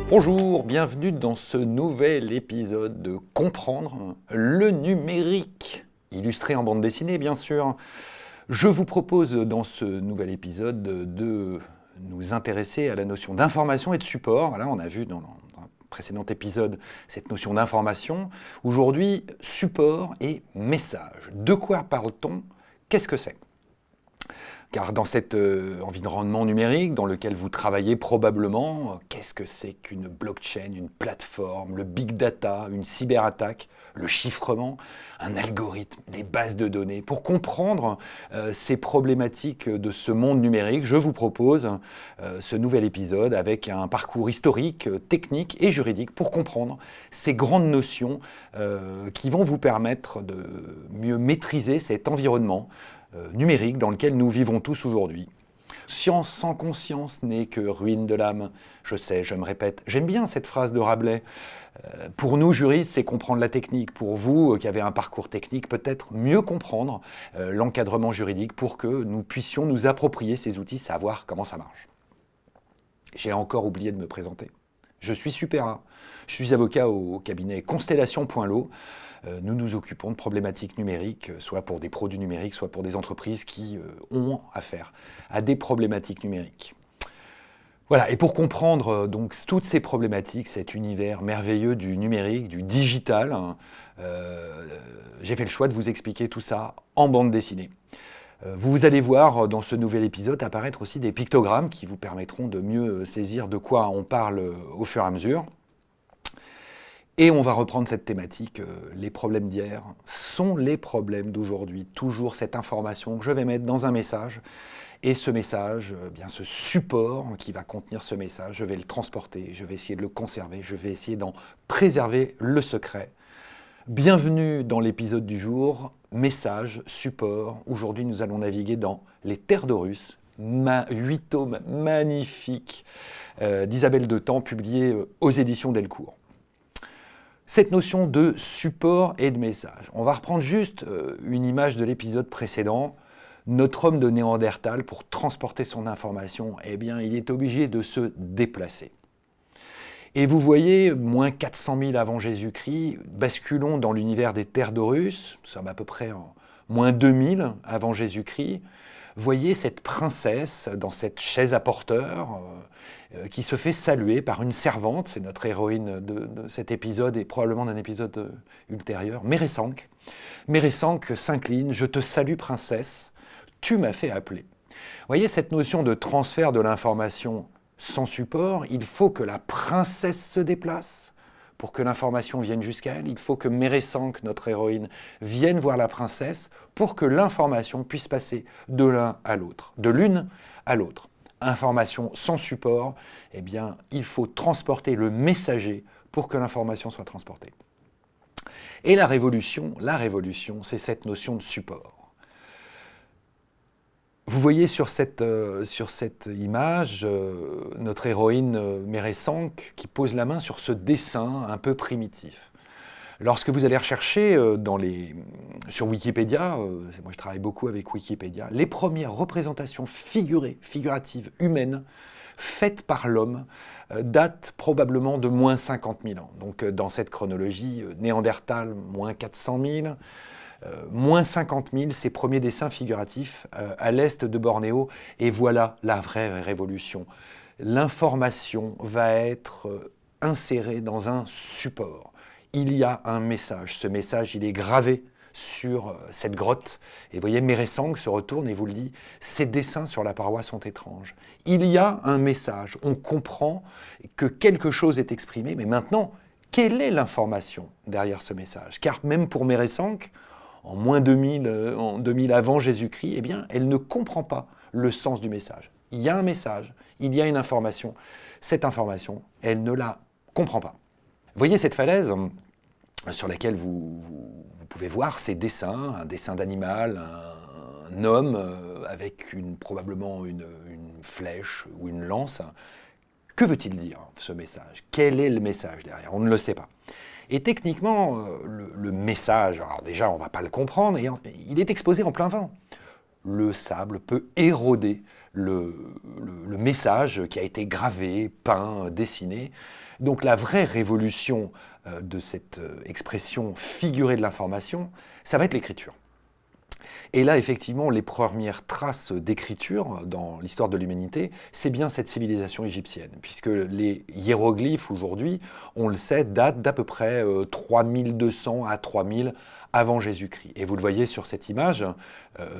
Bonjour, bienvenue dans ce nouvel épisode de Comprendre le numérique, illustré en bande dessinée bien sûr. Je vous propose dans ce nouvel épisode de nous intéresser à la notion d'information et de support. Voilà, on a vu dans un précédent épisode cette notion d'information. Aujourd'hui, support et message. De quoi parle-t-on? Qu'est-ce que c'est? Car dans cet environnement numérique dans lequel vous travaillez probablement, qu'est-ce que c'est qu'une blockchain, une plateforme, le big data, une cyberattaque, le chiffrement, un algorithme, les bases de données? Pour comprendre ces problématiques de ce monde numérique, je vous propose ce nouvel épisode avec un parcours historique, technique et juridique pour comprendre ces grandes notions qui vont vous permettre de mieux maîtriser cet environnement numérique dans lequel nous vivons tous aujourd'hui. Science sans conscience n'est que ruine de l'âme. Je sais, je me répète. J'aime bien cette phrase de Rabelais. Pour nous, juristes, c'est comprendre la technique. Pour vous, qui avez un parcours technique, peut-être mieux comprendre l'encadrement juridique pour que nous puissions nous approprier ces outils, savoir comment ça marche. J'ai encore oublié de me présenter. Je suis Super A. Je suis avocat au cabinet Constellation.lo. Nous nous occupons de problématiques numériques, soit pour des produits numériques, soit pour des entreprises qui ont affaire à des problématiques numériques. Voilà, et pour comprendre donc toutes ces problématiques, cet univers merveilleux du numérique, du digital, j'ai fait le choix de vous expliquer tout ça en bande dessinée. Vous allez voir dans ce nouvel épisode apparaître aussi des pictogrammes qui vous permettront de mieux saisir de quoi on parle au fur et à mesure. Et on va reprendre cette thématique, les problèmes d'hier sont les problèmes d'aujourd'hui. Toujours cette information que je vais mettre dans un message. Et ce message, bien ce support qui va contenir ce message, je vais le transporter, je vais essayer de le conserver, je vais essayer d'en préserver le secret. Bienvenue dans l'épisode du jour, message, support. Aujourd'hui, nous allons naviguer dans les terres d'Horus, 8 tomes magnifiques d'Isabelle Detemps, publiés aux éditions Delcourt. Cette notion de support et de message. On va reprendre juste une image de l'épisode précédent. Notre homme de Néandertal, pour transporter son information, eh bien, il est obligé de se déplacer. Et vous voyez, moins 400 000 avant Jésus-Christ, basculons dans l'univers des terres d'Horus, nous sommes à peu près en moins 2000 avant Jésus-Christ. Voyez cette princesse dans cette chaise à porteur qui se fait saluer par une servante, c'est notre héroïne de cet épisode et probablement d'un épisode ultérieur, Méresanque. Méresanque s'incline, je te salue princesse, tu m'as fait appeler. Voyez cette notion de transfert de l'information sans support, il faut que la princesse se déplace pour que l'information vienne jusqu'à elle. Il faut que Méresanque, notre héroïne, vienne voir la princesse pour que l'information puisse passer de l'un à l'autre, de l'une à l'autre. Information sans support, eh bien, il faut transporter le messager pour que l'information soit transportée. Et la révolution, c'est cette notion de support. Vous voyez sur cette image notre héroïne Méresanque qui pose la main sur ce dessin un peu primitif. Lorsque vous allez rechercher sur Wikipédia, moi je travaille beaucoup avec Wikipédia, les premières représentations figuratives humaines faites par l'homme datent probablement de moins 50 000 ans. Donc dans cette chronologie, Néandertal, moins 400 000, moins 50 000, ces premiers dessins figuratifs à l'est de Bornéo, et voilà la vraie révolution. L'information va être insérée dans un support. Il y a un message. Ce message, il est gravé sur cette grotte. Et vous voyez, Méresanque se retourne et vous le dit, ces dessins sur la paroi sont étranges. Il y a un message. On comprend que quelque chose est exprimé, mais maintenant, quelle est l'information derrière ce message? Car même pour Méresanque, en moins 2000 avant Jésus-Christ, eh bien, elle ne comprend pas le sens du message. Il y a un message, il y a une information. Cette information, elle ne la comprend pas. Voyez cette falaise sur laquelle vous pouvez voir ces dessins, un dessin d'animal, un homme avec probablement une flèche ou une lance. Que veut-il dire, ce message? Quel est le message derrière? On ne le sait pas. Et techniquement, le message, alors déjà on ne va pas le comprendre, et il est exposé en plein vent. le sable peut éroder le message qui a été gravé, peint, dessiné. Donc la vraie révolution de cette expression figurée de l'information, ça va être l'écriture. Et là, effectivement, les premières traces d'écriture dans l'histoire de l'humanité, c'est bien cette civilisation égyptienne, puisque les hiéroglyphes aujourd'hui, on le sait, datent d'à peu près 3200 à 3000 avant Jésus-Christ. Et vous le voyez sur cette image,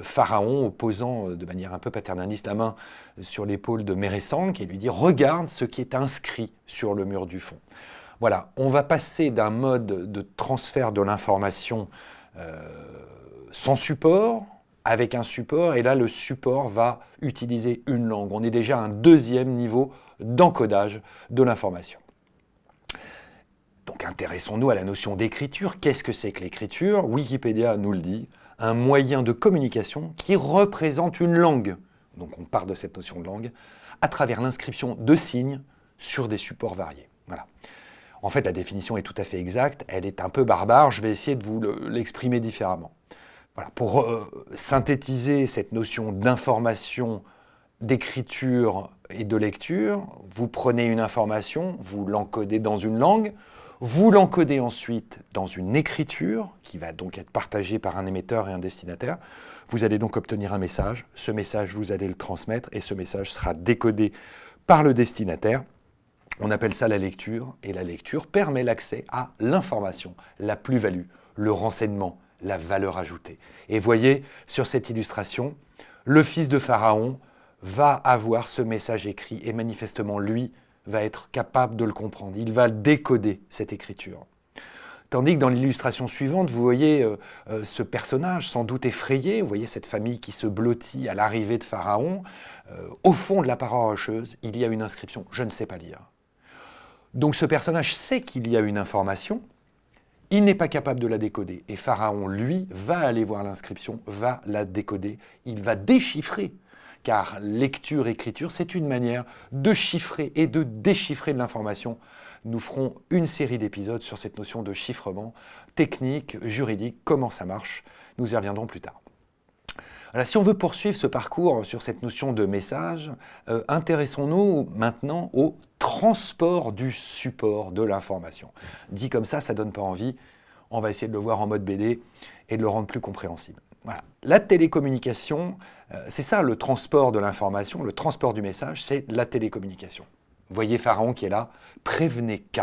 Pharaon posant de manière un peu paternaliste la main sur l'épaule de Méressang, qui lui dit « Regarde ce qui est inscrit sur le mur du fond ». Voilà, on va passer d'un mode de transfert de l'information sans support, avec un support, et là le support va utiliser une langue. On est déjà à un deuxième niveau d'encodage de l'information. Donc intéressons-nous à la notion d'écriture. Qu'est-ce que c'est que l'écriture? Wikipédia nous le dit, un moyen de communication qui représente une langue. Donc on part de cette notion de langue, à travers l'inscription de signes sur des supports variés. Voilà. En fait, la définition est tout à fait exacte, elle est un peu barbare, je vais essayer de vous l'exprimer différemment. Voilà. Pour synthétiser cette notion d'information, d'écriture et de lecture, vous prenez une information, vous l'encodez dans une langue, vous l'encodez ensuite dans une écriture, qui va donc être partagée par un émetteur et un destinataire. Vous allez donc obtenir un message, ce message vous allez le transmettre, et ce message sera décodé par le destinataire. On appelle ça la lecture, et la lecture permet l'accès à l'information, la plus-value, le renseignement, la valeur ajoutée. Et voyez, sur cette illustration, le fils de Pharaon va avoir ce message écrit, et manifestement, lui, va être capable de le comprendre. Il va décoder cette écriture. Tandis que dans l'illustration suivante, vous voyez ce personnage sans doute effrayé, vous voyez cette famille qui se blottit à l'arrivée de Pharaon. Au fond de la paroi rocheuse, il y a une inscription « Je ne sais pas lire ». Donc ce personnage sait qu'il y a une information, il n'est pas capable de la décoder. Et Pharaon, lui, va aller voir l'inscription, va la décoder, il va déchiffrer. Car lecture, écriture, c'est une manière de chiffrer et de déchiffrer de l'information. Nous ferons une série d'épisodes sur cette notion de chiffrement, technique, juridique, comment ça marche. Nous y reviendrons plus tard. Alors, si on veut poursuivre ce parcours sur cette notion de message, intéressons-nous maintenant au transport du support de l'information. Dit comme ça ne donne pas envie. On va essayer de le voir en mode BD et de le rendre plus compréhensible. Voilà. La télécommunication, c'est ça le transport de l'information, le transport du message, c'est la télécommunication. Vous voyez Pharaon qui est là, prévenez K,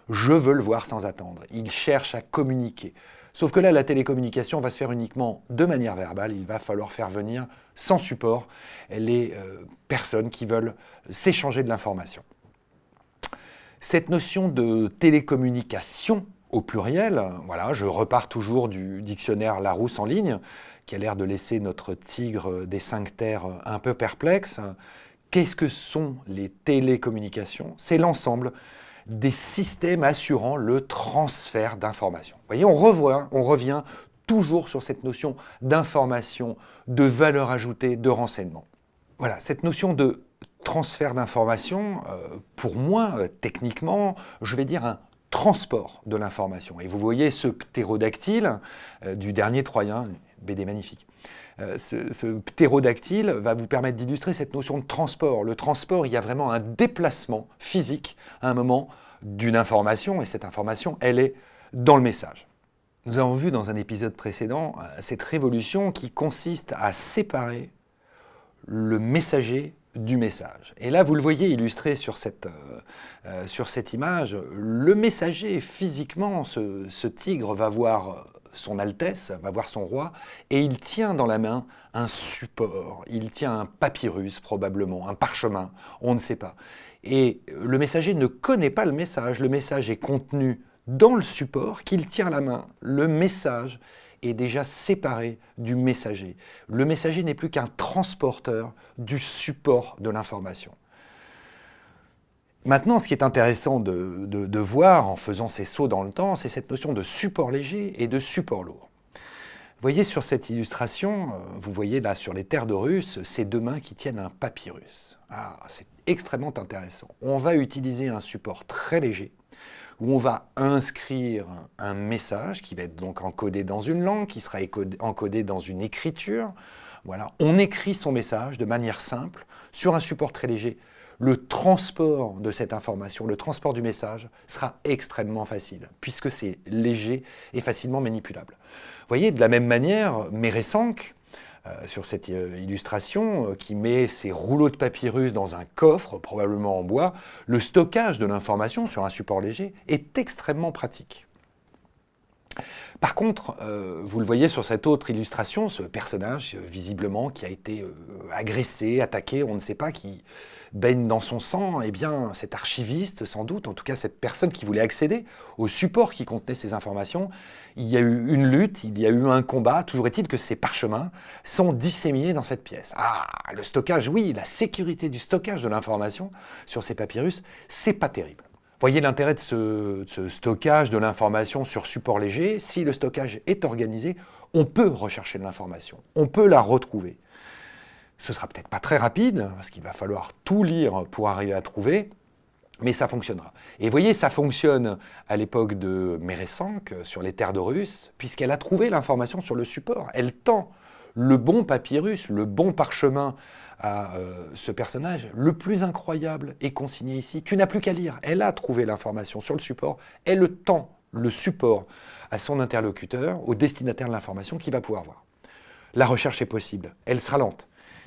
je veux le voir sans attendre. Il cherche à communiquer. Sauf que là, la télécommunication va se faire uniquement de manière verbale. Il va falloir faire venir sans support les personnes qui veulent s'échanger de l'information. Cette notion de télécommunication au pluriel, voilà, je repars toujours du dictionnaire Larousse en ligne, qui a l'air de laisser notre tigre des 5 terres un peu perplexe. Qu'est-ce que sont les télécommunications? C'est l'ensemble des systèmes assurant le transfert d'informations. Vous voyez, on revient toujours sur cette notion d'information, de valeur ajoutée, de renseignement. Voilà, cette notion de transfert d'informations, pour moi, techniquement, je vais dire un transport de l'information. Et vous voyez ce ptérodactyle du dernier Troyen, BD magnifique. Ce ptérodactyle va vous permettre d'illustrer cette notion de transport. Le transport, il y a vraiment un déplacement physique à un moment d'une information, et cette information, elle est dans le message. Nous avons vu dans un épisode précédent cette révolution qui consiste à séparer le messager du message. Et là, vous le voyez illustré sur cette image, le messager, physiquement, ce tigre va voir son Altesse, va voir son roi, et il tient dans la main un support, il tient un papyrus probablement, un parchemin, on ne sait pas. Et le messager ne connaît pas le message est contenu dans le support qu'il tient à la main. Le message est déjà séparé du messager. Le messager n'est plus qu'un transporteur du support de l'information. Maintenant, ce qui est intéressant de voir en faisant ces sauts dans le temps, c'est cette notion de support léger et de support lourd. Vous voyez sur cette illustration, vous voyez là sur les terres d'Horus, ces deux mains qui tiennent un papyrus. Ah, c'est extrêmement intéressant. On va utiliser un support très léger, où on va inscrire un message qui va être donc encodé dans une langue, qui sera encodé dans une écriture. Voilà, on écrit son message de manière simple sur un support très léger. Le transport de cette information, le transport du message sera extrêmement facile, puisque c'est léger et facilement manipulable. Vous voyez, de la même manière, Meresank, sur cette illustration, qui met ses rouleaux de papyrus dans un coffre, probablement en bois, le stockage de l'information sur un support léger est extrêmement pratique. Par contre, vous le voyez sur cette autre illustration, ce personnage, visiblement, qui a été agressé, attaqué, on ne sait pas, qui baigne dans son sang, eh bien, cet archiviste, sans doute, en tout cas cette personne qui voulait accéder au support qui contenait ces informations, il y a eu une lutte, il y a eu un combat, toujours est-il que ces parchemins sont disséminés dans cette pièce. Ah, le stockage, oui, la sécurité du stockage de l'information sur ces papyrus, c'est pas terrible. Voyez l'intérêt de ce stockage de l'information sur support léger. Si le stockage est organisé, on peut rechercher de l'information, on peut la retrouver. Ce ne sera peut-être pas très rapide, parce qu'il va falloir tout lire pour arriver à trouver, mais ça fonctionnera. Et vous voyez, ça fonctionne à l'époque de Meresank, sur les terres de Russe, puisqu'elle a trouvé l'information sur le support. Elle tend le bon papyrus, le bon parchemin à ce personnage, le plus incroyable est consigné ici. Tu n'as plus qu'à lire. Elle a trouvé l'information sur le support, elle tend le support à son interlocuteur, au destinataire de l'information qui va pouvoir voir. La recherche est possible, elle sera lente.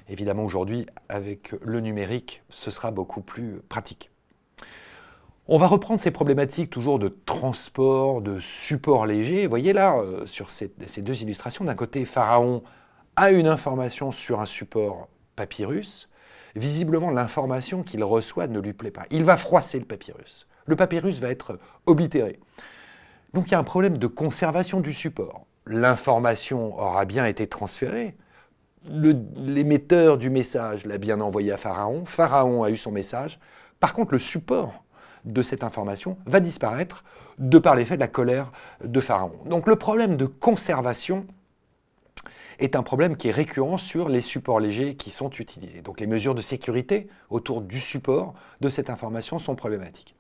Évidemment, aujourd'hui, avec le numérique, ce sera beaucoup plus pratique. On va reprendre ces problématiques toujours de transport, de support léger. Vous voyez là, sur ces deux illustrations, d'un côté, Pharaon a une information sur un support papyrus. Visiblement, l'information qu'il reçoit ne lui plaît pas. Il va froisser le papyrus. Le papyrus va être oblitéré. Donc il y a un problème de conservation du support. L'information aura bien été transférée. L'émetteur du message l'a bien envoyé à Pharaon. Pharaon a eu son message. Par contre, le support de cette information va disparaître de par l'effet de la colère de Pharaon. Donc le problème de conservation est un problème qui est récurrent sur les supports légers qui sont utilisés. Donc les mesures de sécurité autour du support de cette information sont problématiques.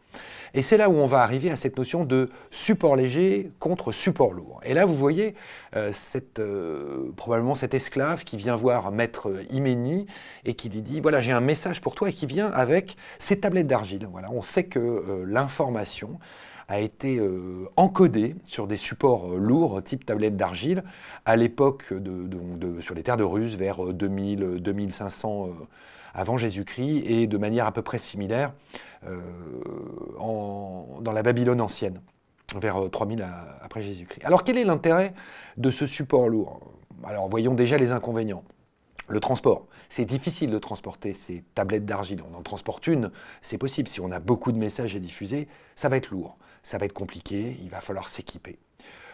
Et c'est là où on va arriver à cette notion de support léger contre support lourd. Et là, vous voyez probablement cet esclave qui vient voir maître Iménie et qui lui dit « Voilà, j'ai un message pour toi » et qui vient avec ces tablettes d'argile. Voilà, on sait que l'information a été encodée sur des supports lourds, type tablette d'argile, à l'époque sur les terres de Russe, vers 2000-2500 avant Jésus-Christ, et de manière à peu près similaire dans la Babylone ancienne, vers 3000 après Jésus-Christ. Alors quel est l'intérêt de ce support lourd? Alors voyons déjà les inconvénients. Le transport, c'est difficile de transporter ces tablettes d'argile. On en transporte une, c'est possible. Si on a beaucoup de messages à diffuser, ça va être lourd, ça va être compliqué, il va falloir s'équiper.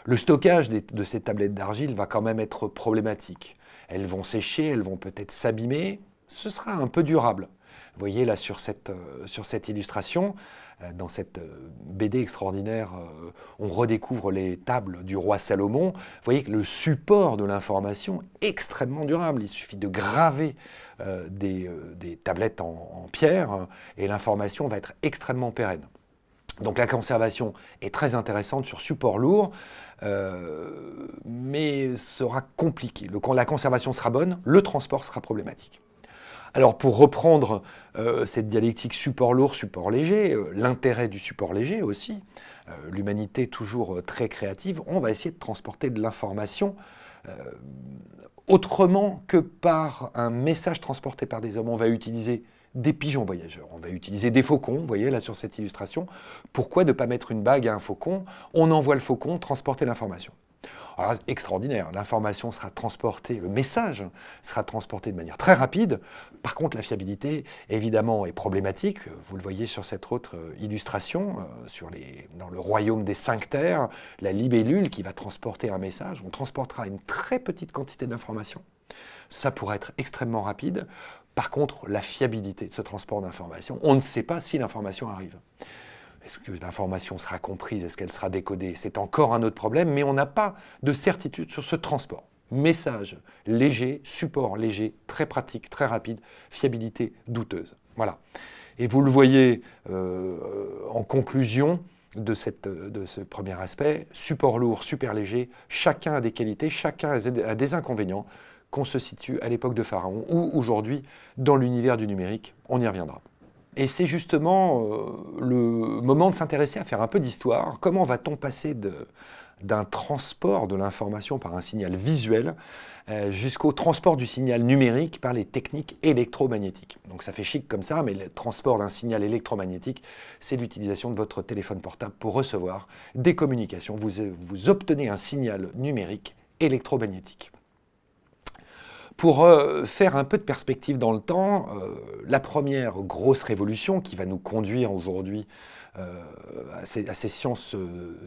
Le stockage de ces tablettes d'argile va quand même être problématique. Elles vont sécher, elles vont peut-être s'abîmer, ce sera un peu durable. Vous voyez là sur cette illustration, dans cette BD extraordinaire, on redécouvre les tables du roi Salomon. Vous voyez que le support de l'information est extrêmement durable. Il suffit de graver des tablettes en pierre et l'information va être extrêmement pérenne. Donc la conservation est très intéressante sur support lourd, mais sera compliqué. La conservation sera bonne, le transport sera problématique. Alors pour reprendre cette dialectique support lourd, support léger, l'intérêt du support léger aussi, l'humanité toujours très créative, on va essayer de transporter de l'information autrement que par un message transporté par des hommes. On va utiliser des pigeons voyageurs, on va utiliser des faucons, vous voyez là sur cette illustration. Pourquoi ne pas mettre une bague à un faucon? On envoie le faucon transporter l'information. Alors, extraordinaire, l'information sera transportée, le message sera transporté de manière très rapide. Par contre, la fiabilité, évidemment, est problématique. Vous le voyez sur cette autre illustration, dans le royaume des 5 terres, la libellule qui va transporter un message. On transportera une très petite quantité d'informations. Ça pourrait être extrêmement rapide. Par contre, la fiabilité de ce transport d'informations, on ne sait pas si l'information arrive. Est-ce que l'information sera comprise? Est-ce qu'elle sera décodée? C'est encore un autre problème, mais on n'a pas de certitude sur ce transport. Message léger, support léger, très pratique, très rapide, fiabilité douteuse. Voilà. Et vous le voyez en conclusion de ce premier aspect, support lourd, super léger, chacun a des qualités, chacun a des inconvénients. qu'on se situe à l'époque de Pharaon ou aujourd'hui dans l'univers du numérique. On y reviendra. Et c'est justement le moment de s'intéresser à faire un peu d'histoire. Comment va-t-on passer d'un transport de l'information par un signal visuel jusqu'au transport du signal numérique par les techniques électromagnétiques. Donc ça fait chic comme ça, mais le transport d'un signal électromagnétique, c'est l'utilisation de votre téléphone portable pour recevoir des communications. Vous obtenez un signal numérique électromagnétique. Pour faire un peu de perspective dans le temps, la première grosse révolution qui va nous conduire aujourd'hui à ces sciences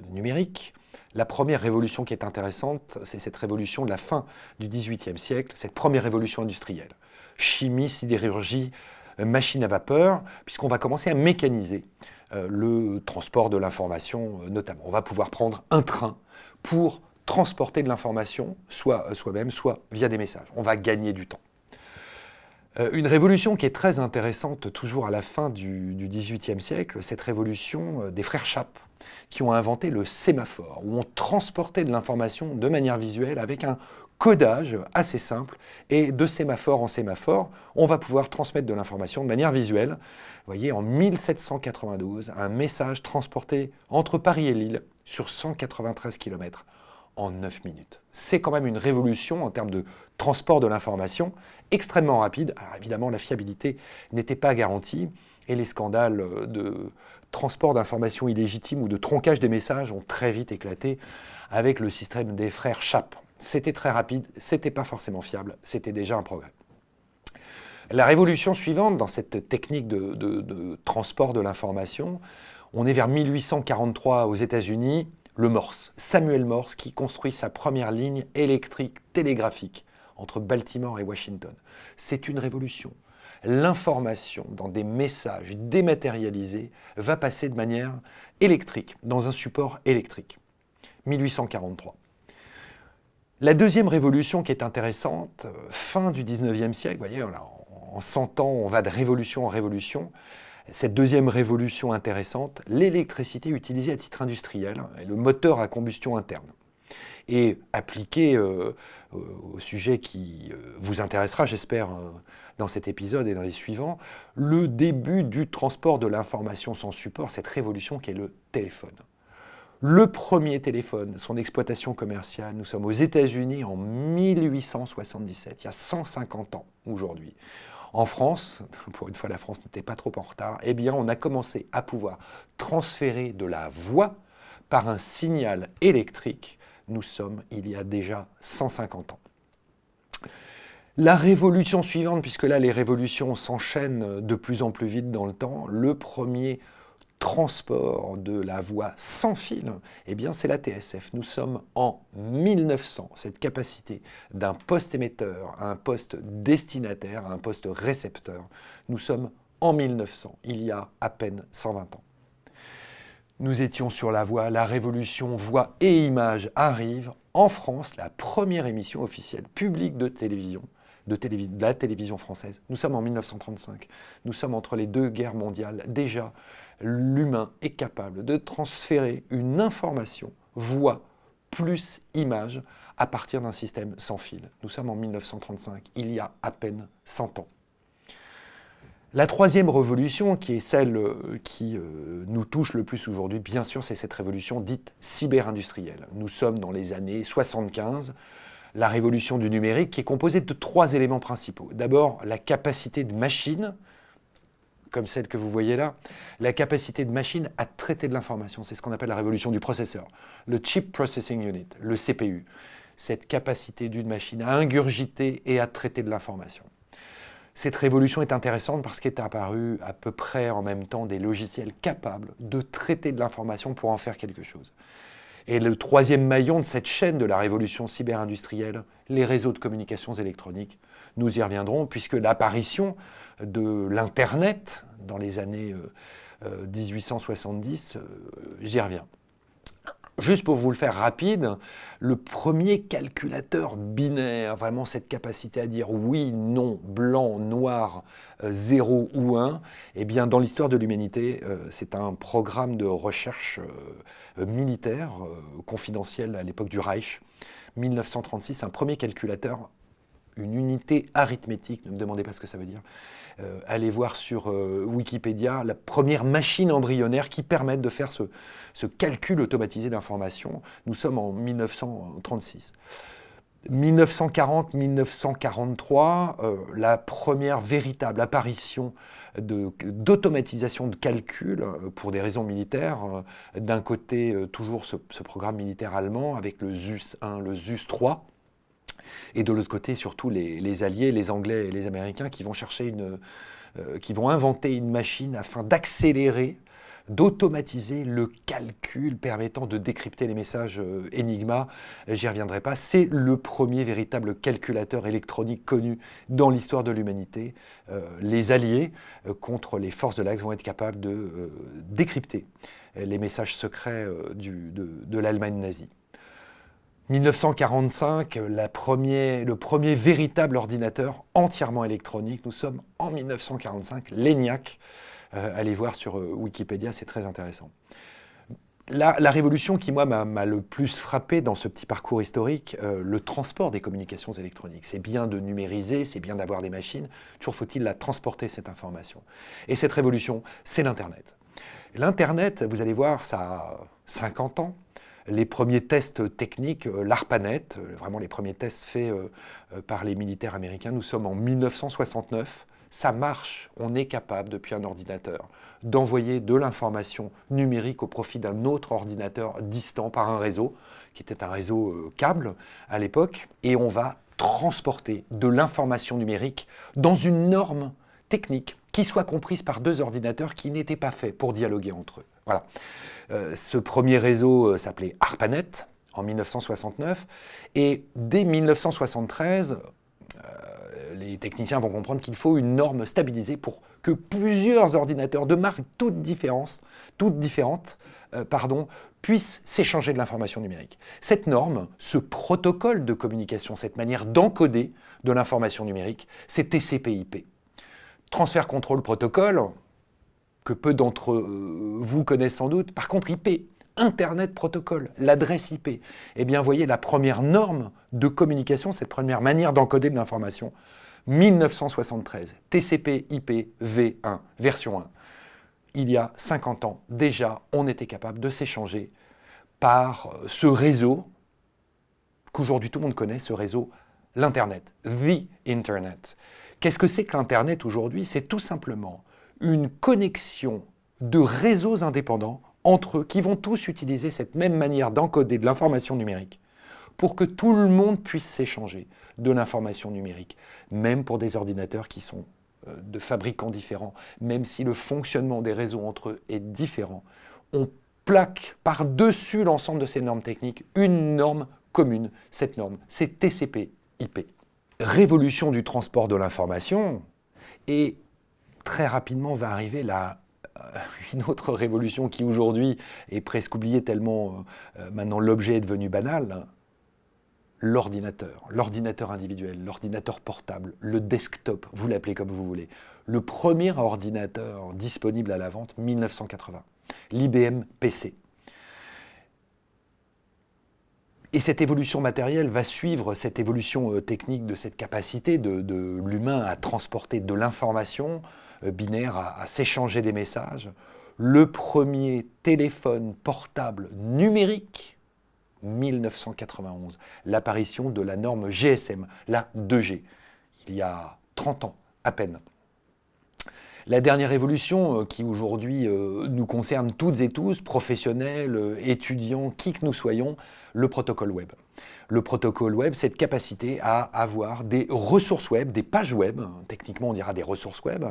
numériques, la première révolution qui est intéressante, c'est cette révolution de la fin du XVIIIe siècle, cette première révolution industrielle. Chimie, sidérurgie, machine à vapeur, puisqu'on va commencer à mécaniser le transport de l'information notamment. On va pouvoir prendre un train pour transporter de l'information, soit soi-même, soit via des messages. On va gagner du temps. Une révolution qui est très intéressante, toujours à la fin du XVIIIe siècle, cette révolution des frères Chappe, qui ont inventé le sémaphore, où on transportait de l'information de manière visuelle avec un codage assez simple, et de sémaphore en sémaphore, on va pouvoir transmettre de l'information de manière visuelle. Vous voyez, en 1792, un message transporté entre Paris et Lille sur 193 km en 9 minutes. C'est quand même une révolution en termes de transport de l'information extrêmement rapide. Alors évidemment, la fiabilité n'était pas garantie et les scandales de transport d'informations illégitimes ou de tronquage des messages ont très vite éclaté avec le système des frères Chappe. C'était très rapide, c'était pas forcément fiable, c'était déjà un progrès. La révolution suivante dans cette technique de transport de l'information, on est vers 1843 aux États-Unis, le Morse, Samuel Morse, qui construit sa première ligne électrique télégraphique entre Baltimore et Washington. C'est une révolution. L'information dans des messages dématérialisés va passer de manière électrique, dans un support électrique. 1843. La deuxième révolution qui est intéressante, fin du 19e siècle, vous voyez, en 100 ans, on va de révolution en révolution. Cette deuxième révolution intéressante, l'électricité utilisée à titre industriel, et le moteur à combustion interne. Et appliqué au sujet qui vous intéressera, j'espère, dans cet épisode et dans les suivants, le début du transport de l'information sans support, cette révolution qui est le téléphone. Le premier téléphone, son exploitation commerciale, nous sommes aux États-Unis en 1877, il y a 150 ans aujourd'hui. En France, pour une fois la France n'était pas trop en retard, eh bien on a commencé à pouvoir transférer de la voix par un signal électrique. Nous sommes il y a déjà 150 ans. La révolution suivante, puisque là les révolutions s'enchaînent de plus en plus vite dans le temps, le premier transport de la voix sans fil, eh bien c'est la TSF. Nous sommes en 1900. Cette capacité d'un poste émetteur à un poste destinataire, à un poste récepteur, nous sommes en 1900, il y a à peine 120 ans. Nous étions sur la voie, la révolution voix et images arrive. En France, la première émission officielle publique de télévision, de la télévision française. Nous sommes en 1935. Nous sommes entre les deux guerres mondiales. Déjà, l'humain est capable de transférer une information, voix plus image, à partir d'un système sans fil. Nous sommes en 1935, il y a à peine 100 ans. La troisième révolution, qui est celle qui nous touche le plus aujourd'hui, bien sûr, c'est cette révolution dite cyber-industrielle. Nous sommes dans les années 75, la révolution du numérique qui est composée de 3 éléments principaux. D'abord, la capacité de machine, comme celle que vous voyez là, la capacité de machine à traiter de l'information. C'est ce qu'on appelle la révolution du processeur, le Chip Processing Unit, le CPU. Cette capacité d'une machine à ingurgiter et à traiter de l'information. Cette révolution est intéressante parce qu'est apparu à peu près en même temps des logiciels capables de traiter de l'information pour en faire quelque chose. Et le troisième maillon de cette chaîne de la révolution cyber-industrielle, les réseaux de communications électroniques, nous y reviendrons puisque l'apparition de l'Internet dans les années 1870, j'y reviens. Juste pour vous le faire rapide, le premier calculateur binaire, vraiment cette capacité à dire oui, non, blanc, noir, 0 ou 1, eh bien dans l'histoire de l'humanité, c'est un programme de recherche militaire confidentiel à l'époque du Reich. 1936, un premier calculateur une unité arithmétique, ne me demandez pas ce que ça veut dire. Allez voir sur Wikipédia la première machine embryonnaire qui permette de faire ce calcul automatisé d'informations. Nous sommes en 1936. 1940-1943, la première véritable apparition d'automatisation de calcul pour des raisons militaires. D'un côté, toujours ce programme militaire allemand avec le ZUS 1, le ZUS 3, et de l'autre côté, surtout les Alliés, les Anglais et les Américains qui vont qui vont inventer une machine afin d'accélérer, d'automatiser le calcul permettant de décrypter les messages Enigma. J'y reviendrai pas. C'est le premier véritable calculateur électronique connu dans l'histoire de l'humanité. Les Alliés, contre les forces de l'Axe, vont être capables de décrypter les messages secrets de l'Allemagne nazie. 1945, le premier véritable ordinateur entièrement électronique. Nous sommes en 1945, l'ENIAC. Allez voir sur Wikipédia, c'est très intéressant. La révolution qui, moi, m'a le plus frappé dans ce petit parcours historique, le transport des communications électroniques. C'est bien de numériser, c'est bien d'avoir des machines, toujours faut-il la transporter, cette information. Et cette révolution, c'est l'Internet. L'Internet, vous allez voir, ça a 50 ans. Les premiers tests techniques, l'ARPANET, vraiment les premiers tests faits par les militaires américains, nous sommes en 1969. Ça marche, on est capable, depuis un ordinateur, d'envoyer de l'information numérique au profit d'un autre ordinateur distant par un réseau, qui était un réseau câble à l'époque, et on va transporter de l'information numérique dans une norme technique qui soit comprise par deux ordinateurs qui n'étaient pas faits pour dialoguer entre eux. Voilà. Ce premier réseau s'appelait ARPANET en 1969, et dès 1973, les techniciens vont comprendre qu'il faut une norme stabilisée pour que plusieurs ordinateurs de marques toutes différentes, puissent s'échanger de l'information numérique. Cette norme, ce protocole de communication, cette manière d'encoder de l'information numérique, c'est TCP/IP. Transfert Control Protocol, que peu d'entre vous connaissent sans doute. Par contre, IP, Internet Protocol, l'adresse IP. Eh bien, voyez la première norme de communication, cette première manière d'encoder de l'information, 1973, TCP/IP V1, version 1. Il y a 50 ans, déjà, on était capable de s'échanger par ce réseau qu'aujourd'hui tout le monde connaît, ce réseau, l'Internet, The Internet. Qu'est-ce que c'est que l'Internet aujourd'hui? C'est tout simplement une connexion de réseaux indépendants entre eux qui vont tous utiliser cette même manière d'encoder de l'information numérique pour que tout le monde puisse s'échanger de l'information numérique, même pour des ordinateurs qui sont de fabricants différents, même si le fonctionnement des réseaux entre eux est différent. On plaque par-dessus l'ensemble de ces normes techniques une norme commune. Cette norme, c'est TCP/IP. Révolution du transport de l'information, et très rapidement va arriver une autre révolution qui aujourd'hui est presque oubliée tellement maintenant l'objet est devenu banal, l'ordinateur individuel, l'ordinateur portable, le desktop, vous l'appelez comme vous voulez. Le premier ordinateur disponible à la vente, 1980, l'IBM PC. Et cette évolution matérielle va suivre cette évolution technique de cette capacité de l'humain à transporter de l'information binaire, à s'échanger des messages. Le premier téléphone portable numérique, 1991, l'apparition de la norme GSM, la 2G, il y a 30 ans à peine. La dernière évolution qui aujourd'hui nous concerne toutes et tous, professionnels, étudiants, qui que nous soyons, le protocole web. Le protocole web, cette capacité à avoir des ressources web, des pages web, techniquement on dira des ressources web,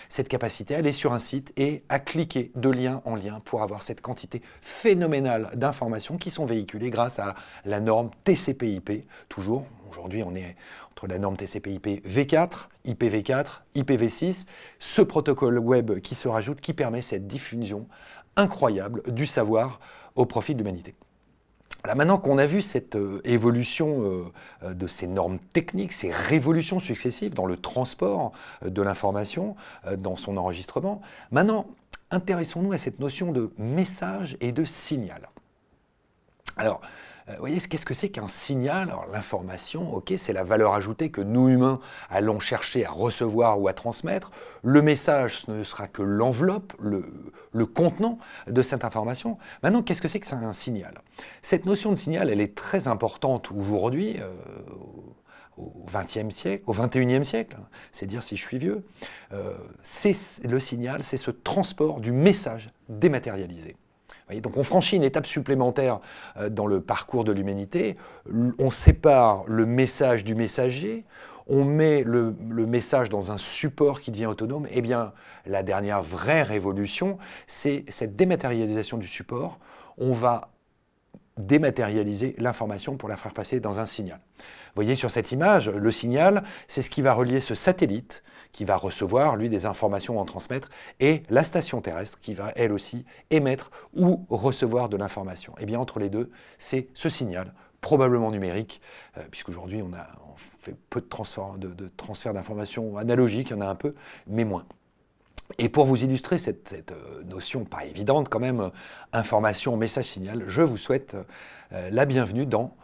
cette capacité à aller sur un site et à cliquer de lien en lien pour avoir cette quantité phénoménale d'informations qui sont véhiculées grâce à la norme TCP/IP. Toujours, aujourd'hui on est entre la norme TCP/IP V4, IPv4, IPv6, ce protocole web qui se rajoute, qui permet cette diffusion incroyable du savoir au profit de l'humanité. Là, maintenant qu'on a vu cette évolution de ces normes techniques, ces révolutions successives dans le transport de l'information, dans son enregistrement, maintenant, intéressons-nous à cette notion de message et de signal. Alors, Vous voyez, qu'est-ce que c'est qu'un signal? Alors l'information, ok, c'est la valeur ajoutée que nous humains allons chercher à recevoir ou à transmettre. Le message, ce ne sera que l'enveloppe, le contenant de cette information. Maintenant, qu'est-ce que c'est un signal? Cette notion de signal, elle est très importante aujourd'hui, au XXe siècle, au XXIe siècle, hein, c'est dire si je suis vieux. Le signal, c'est ce transport du message dématérialisé. Voyez, donc on franchit une étape supplémentaire dans le parcours de l'humanité. On sépare le message du messager, on met le message dans un support qui devient autonome. Eh bien, la dernière vraie révolution, c'est cette dématérialisation du support. On va dématérialiser l'information pour la faire passer dans un signal. Vous voyez sur cette image, le signal, c'est ce qui va relier ce satellite qui va recevoir, lui, des informations à en transmettre, et la station terrestre qui va, elle aussi, émettre ou recevoir de l'information. Et bien, entre les deux, c'est ce signal, probablement numérique, puisqu'aujourd'hui, on fait peu de transfert d'informations analogiques, il y en a un peu, mais moins. Et pour vous illustrer cette notion pas évidente quand même, information, message, signal, je vous souhaite la bienvenue dans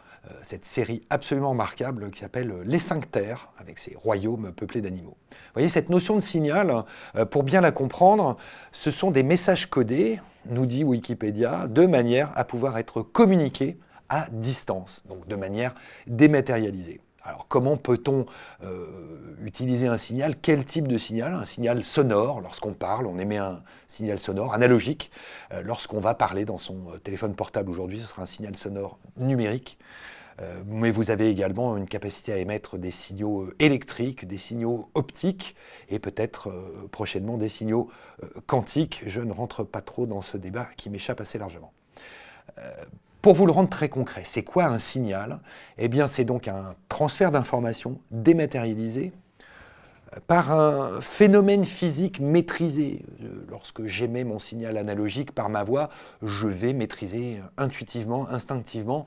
cette série absolument remarquable qui s'appelle Les 5 terres, avec ses royaumes peuplés d'animaux. Vous voyez, cette notion de signal, pour bien la comprendre, ce sont des messages codés, nous dit Wikipédia, de manière à pouvoir être communiqués à distance, donc de manière dématérialisée. Alors comment peut-on utiliser un signal? Quel type de signal? Un signal sonore, lorsqu'on parle, on émet un signal sonore analogique. Lorsqu'on va parler dans son téléphone portable aujourd'hui, ce sera un signal sonore numérique. Mais vous avez également une capacité à émettre des signaux électriques, des signaux optiques et peut-être prochainement des signaux quantiques. Je ne rentre pas trop dans ce débat qui m'échappe assez largement. Pour vous le rendre très concret, c'est quoi un signal? Eh bien, c'est donc un transfert d'informations dématérialisé par un phénomène physique maîtrisé. Lorsque j'émets mon signal analogique par ma voix, je vais maîtriser intuitivement, instinctivement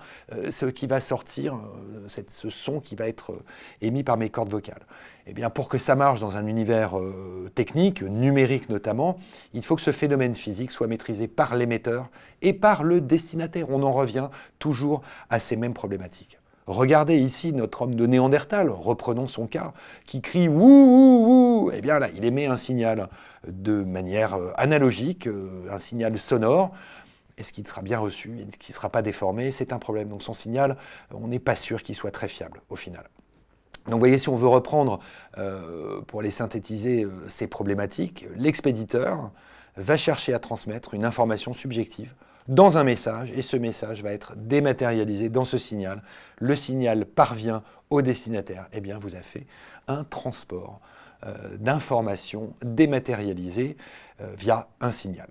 ce qui va sortir, ce son qui va être émis par mes cordes vocales. Eh bien, pour que ça marche dans un univers technique, numérique notamment, il faut que ce phénomène physique soit maîtrisé par l'émetteur et par le destinataire. On en revient toujours à ces mêmes problématiques. Regardez ici notre homme de Néandertal, reprenons son cas, qui crie « wouh, wouh, wouh ». Eh bien là, il émet un signal de manière analogique, un signal sonore. Est-ce qu'il sera bien reçu? Est-ce qu'il ne sera pas déformé? C'est un problème. Donc son signal, on n'est pas sûr qu'il soit très fiable au final. Donc vous voyez, si on veut reprendre, pour les synthétiser, ces problématiques, l'expéditeur va chercher à transmettre une information subjective dans un message, et ce message va être dématérialisé dans ce signal. Le signal parvient au destinataire. Eh bien, vous avez fait un transport d'informations dématérialisées via un signal.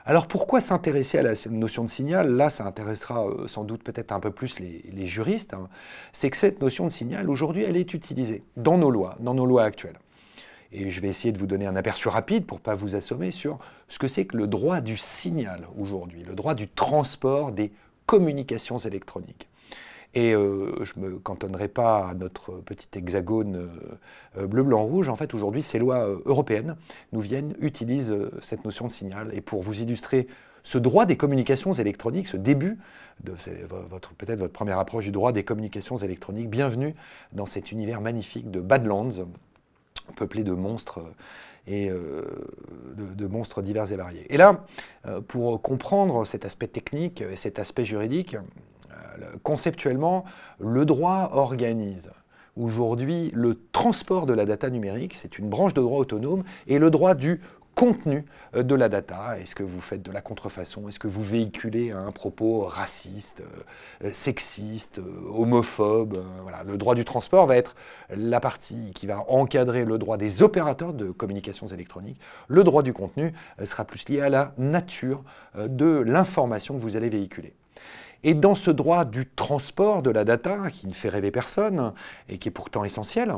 Alors pourquoi s'intéresser à la notion de signal? Là, ça intéressera sans doute peut-être un peu plus les juristes. Hein. C'est que cette notion de signal, aujourd'hui, elle est utilisée dans nos lois actuelles. Et je vais essayer de vous donner un aperçu rapide pour ne pas vous assommer sur ce que c'est que le droit du signal aujourd'hui, le droit du transport des communications électroniques. Et je ne me cantonnerai pas à notre petit hexagone bleu, blanc, rouge. En fait, aujourd'hui, ces lois européennes utilisent cette notion de signal. Et pour vous illustrer ce droit des communications électroniques, ce début, peut-être votre première approche du droit des communications électroniques, bienvenue dans cet univers magnifique de Badlands, peuplé de monstres et de monstres divers et variés. Et là, pour comprendre cet aspect technique et cet aspect juridique, conceptuellement, le droit organise aujourd'hui le transport de la data numérique, c'est une branche de droit autonome, et le droit du contenu de la data. Est-ce que vous faites de la contrefaçon? Est-ce que vous véhiculez un propos raciste, sexiste, homophobe? Voilà. Le droit du transport va être la partie qui va encadrer le droit des opérateurs de communications électroniques. Le droit du contenu sera plus lié à la nature de l'information que vous allez véhiculer. Et dans ce droit du transport de la data, qui ne fait rêver personne et qui est pourtant essentiel,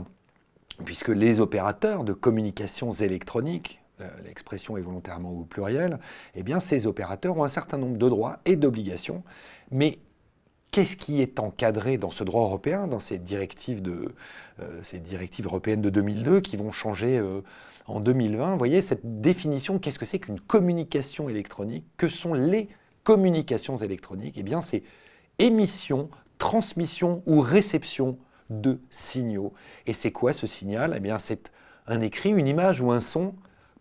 puisque les opérateurs de communications électroniques, l'expression est volontairement au pluriel, eh bien ces opérateurs ont un certain nombre de droits et d'obligations. Mais qu'est-ce qui est encadré dans ce droit européen, dans ces directives européennes de 2002 qui vont changer en 2020? Vous voyez, cette définition, qu'est-ce que c'est qu'une communication électronique? Que sont les communications électroniques? Eh bien, c'est émission, transmission ou réception de signaux. Et c'est quoi ce signal? Eh bien, c'est un écrit, une image ou un son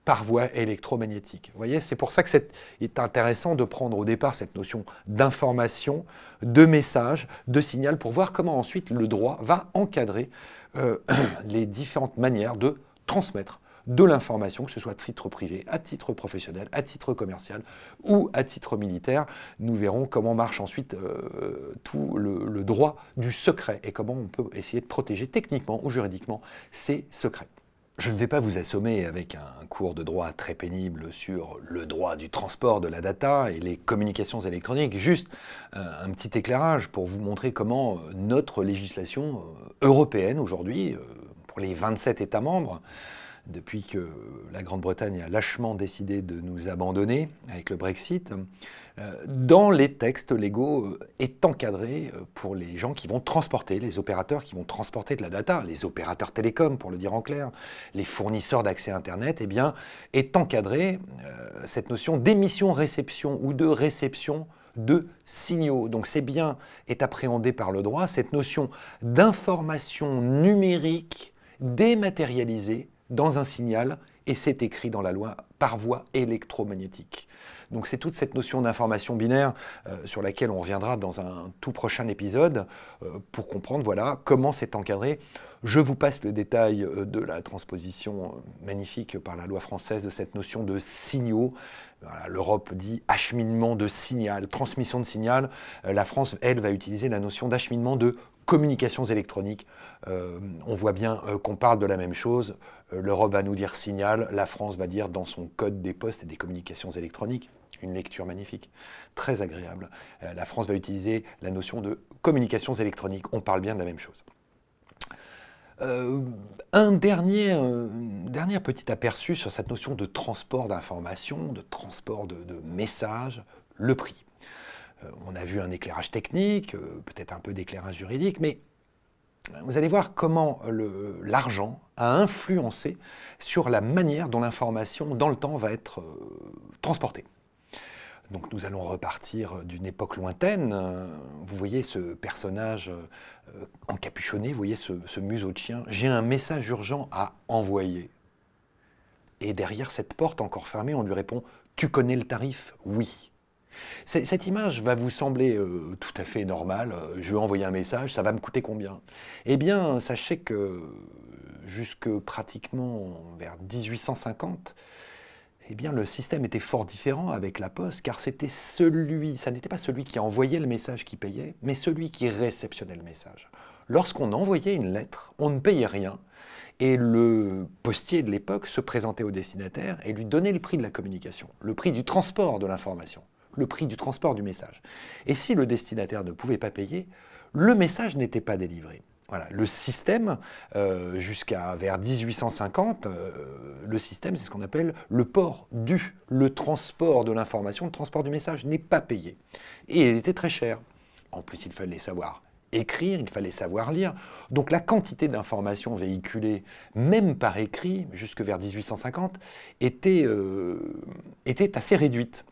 par voie électromagnétique. Vous voyez, c'est pour ça que c'est intéressant de prendre au départ cette notion d'information, de message, de signal, pour voir comment ensuite le droit va encadrer les différentes manières de transmettre de l'information, que ce soit à titre privé, à titre professionnel, à titre commercial ou à titre militaire. Nous verrons comment marche ensuite tout le droit du secret et comment on peut essayer de protéger techniquement ou juridiquement ces secrets. Je ne vais pas vous assommer avec un cours de droit très pénible sur le droit du transport de la data et les communications électroniques, juste un petit éclairage pour vous montrer comment notre législation européenne aujourd'hui, pour les 27 États membres, depuis que la Grande-Bretagne a lâchement décidé de nous abandonner avec le Brexit, dans les textes légaux est encadré pour les gens qui vont transporter, les opérateurs qui vont transporter de la data, les opérateurs télécoms pour le dire en clair, les fournisseurs d'accès Internet, eh bien, est encadré cette notion d'émission-réception ou de réception de signaux. Donc c'est bien, est appréhendé par le droit, cette notion d'information numérique dématérialisée dans un signal, et c'est écrit dans la loi par voie électromagnétique. Donc c'est toute cette notion d'information binaire sur laquelle on reviendra dans un tout prochain épisode pour comprendre voilà, comment c'est encadré. Je vous passe le détail de la transposition magnifique par la loi française de cette notion de signaux. Voilà, l'Europe dit acheminement de signal, transmission de signal. La France, elle, va utiliser la notion d'acheminement de communications électroniques. On voit bien qu'on parle de la même chose. L'Europe va nous dire signal, la France va dire dans son code des postes et des communications électroniques. Une lecture magnifique, très agréable. La France va utiliser la notion de communications électroniques. On parle bien de la même chose. Un dernier petit aperçu sur cette notion de transport d'informations, de transport de messages, le prix. On a vu un éclairage technique, peut-être un peu d'éclairage juridique, mais vous allez voir comment l'argent a influencé sur la manière dont l'information, dans le temps, va être transportée. Donc nous allons repartir d'une époque lointaine. Vous voyez ce personnage encapuchonné, vous voyez ce museau de chien. J'ai un message urgent à envoyer. Et derrière cette porte encore fermée, on lui répond « Tu connais le tarif ?» Oui. Cette image va vous sembler tout à fait normale. Je vais envoyer un message, ça va me coûter combien? Eh bien, sachez que jusque pratiquement vers 1850, eh bien, le système était fort différent avec la Poste, car ça n'était pas celui qui envoyait le message qui payait, mais celui qui réceptionnait le message. Lorsqu'on envoyait une lettre, on ne payait rien, et le postier de l'époque se présentait au destinataire et lui donnait le prix de la communication, le prix du transport de l'information, le prix du transport du message. Et si le destinataire ne pouvait pas payer, le message n'était pas délivré. Voilà, le système, jusqu'à vers 1850, le système, c'est ce qu'on appelle le port dû. Le transport de l'information, le transport du message n'est pas payé. Et il était très cher. En plus, il fallait savoir écrire, il fallait savoir lire. Donc la quantité d'informations véhiculées, même par écrit, jusque vers 1850, était assez réduite.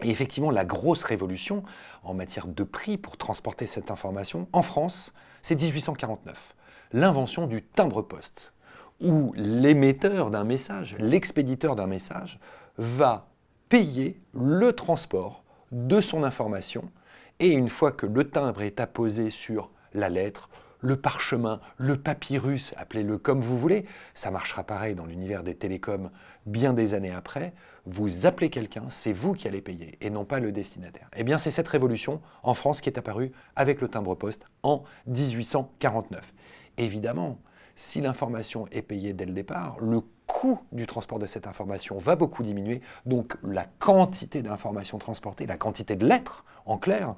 Et effectivement, la grosse révolution en matière de prix pour transporter cette information, en France, c'est 1849, l'invention du timbre-poste, où l'émetteur d'un message, l'expéditeur d'un message, va payer le transport de son information, et une fois que le timbre est apposé sur la lettre, le parchemin, le papyrus, appelez-le comme vous voulez, ça marchera pareil dans l'univers des télécoms bien des années après, vous appelez quelqu'un, c'est vous qui allez payer et non pas le destinataire. Eh bien c'est cette révolution en France qui est apparue avec le timbre-poste en 1849. Évidemment, si l'information est payée dès le départ, le coût du transport de cette information va beaucoup diminuer, donc la quantité d'informations transportées, la quantité de lettres, en clair,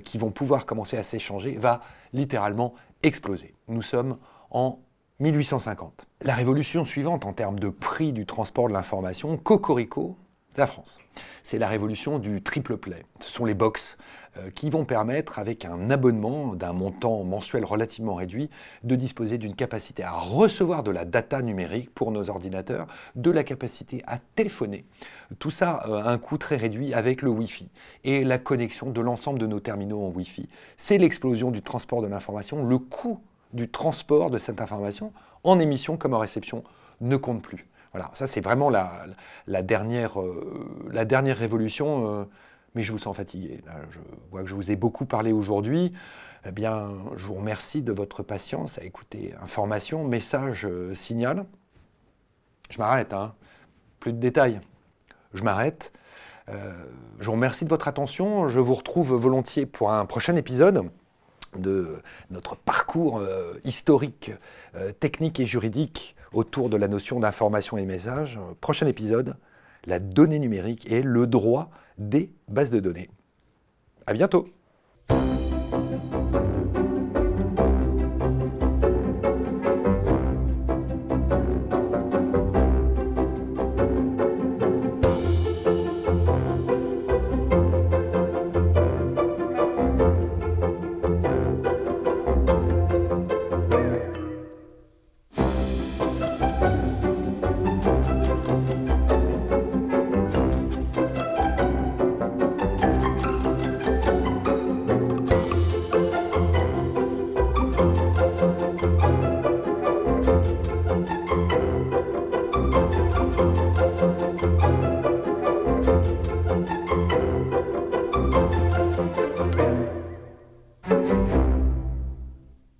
qui vont pouvoir commencer à s'échanger, va littéralement exploser. Nous sommes en 1850. La révolution suivante en termes de prix du transport de l'information, cocorico, La France. C'est la révolution du triple play. Ce sont les box qui vont permettre, avec un abonnement d'un montant mensuel relativement réduit, de disposer d'une capacité à recevoir de la data numérique pour nos ordinateurs, de la capacité à téléphoner. Tout ça à un coût très réduit avec le Wi-Fi et la connexion de l'ensemble de nos terminaux en Wi-Fi. C'est l'explosion du transport de l'information. Le coût du transport de cette information, en émission comme en réception, ne compte plus. Voilà, ça c'est vraiment la dernière révolution, mais je vous sens fatigué. Là, je vois que je vous ai beaucoup parlé aujourd'hui. Eh bien, je vous remercie de votre patience à écouter information, message, signal. Je m'arrête, hein. Plus de détails. Je m'arrête. Je vous remercie de votre attention. Je vous retrouve volontiers pour un prochain épisode de notre parcours historique, technique et juridique autour de la notion d'information et message. Prochain épisode, la donnée numérique et le droit des bases de données. À bientôt.